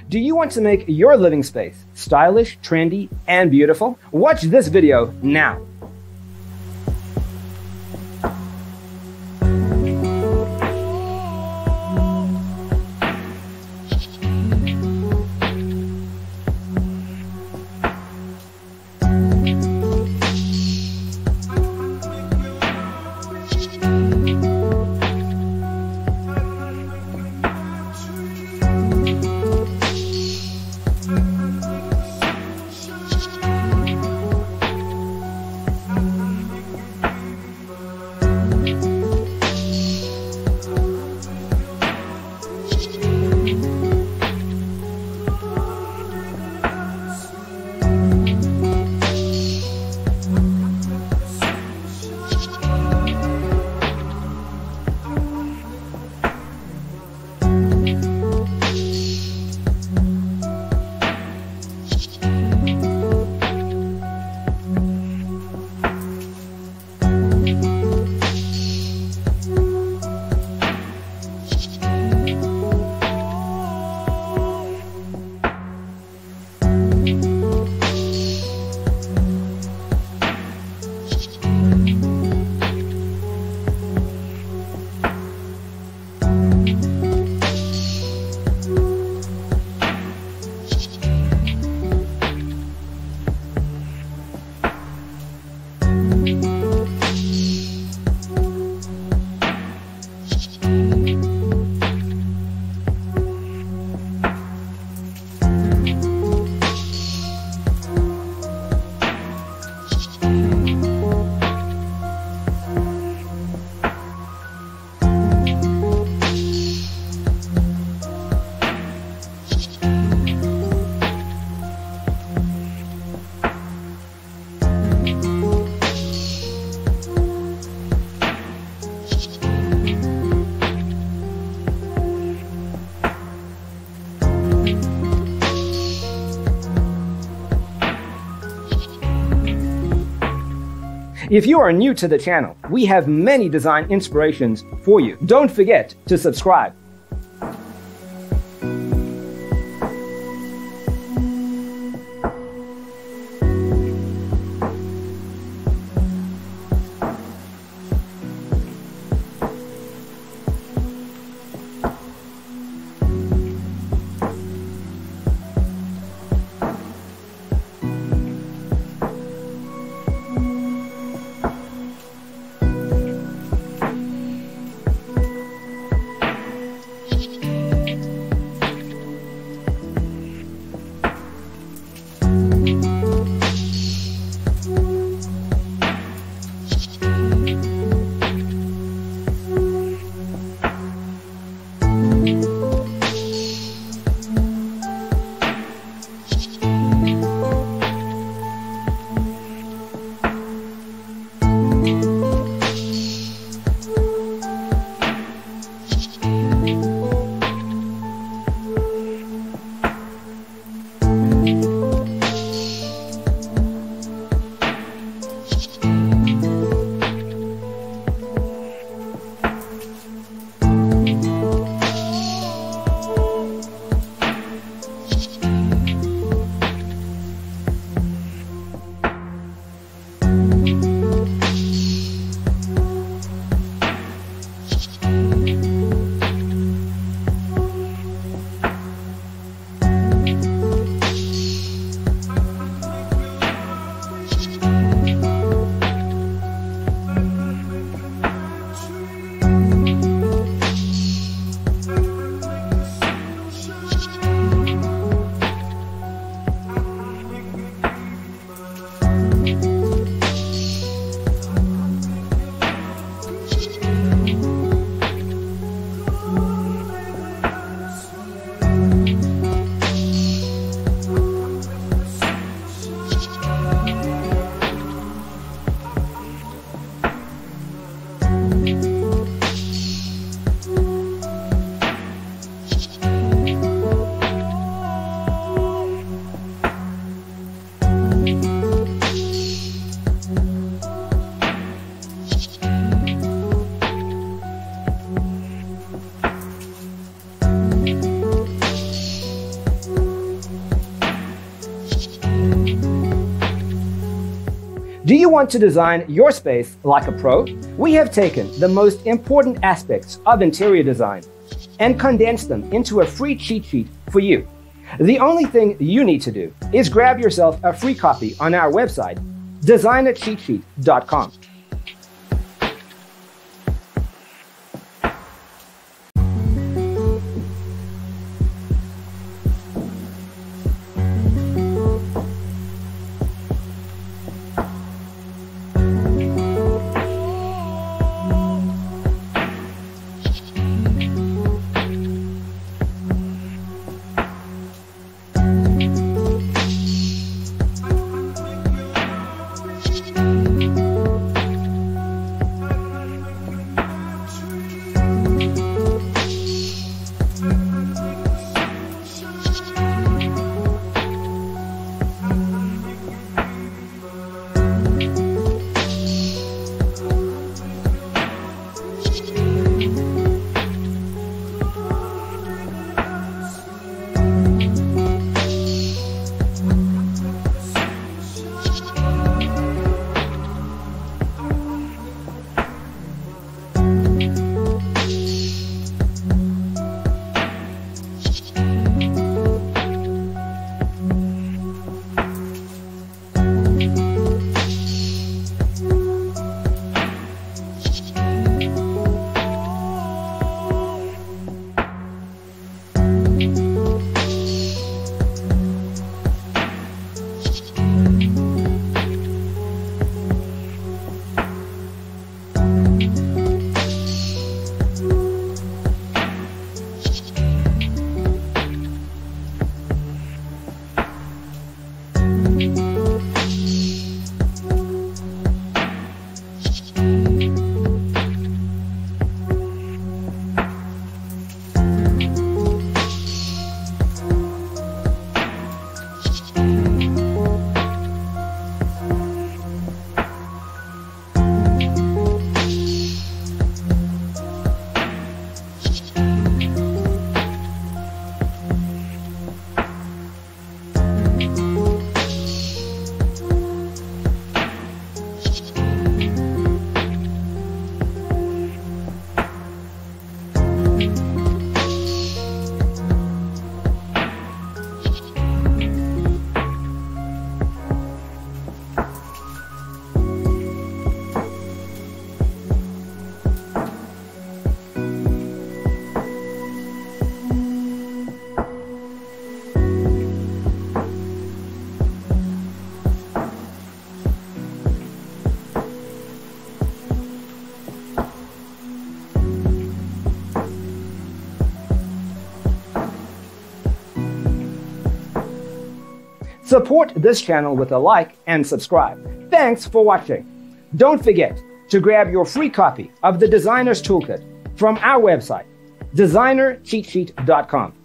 Do you want to make your living space stylish, trendy, and beautiful? Watch this video now. If you are new to the channel, we have many design inspirations for you. Don't forget to subscribe. Do you want to design your space like a pro? We have taken the most important aspects of interior design and condensed them into a free cheat sheet for you. The only thing you need to do is grab yourself a free copy on our website, designercheatsheet.com. Support this channel with a like and subscribe. Thanks for watching. Don't forget to grab your free copy of the Designer's Toolkit from our website, designercheatsheet.com.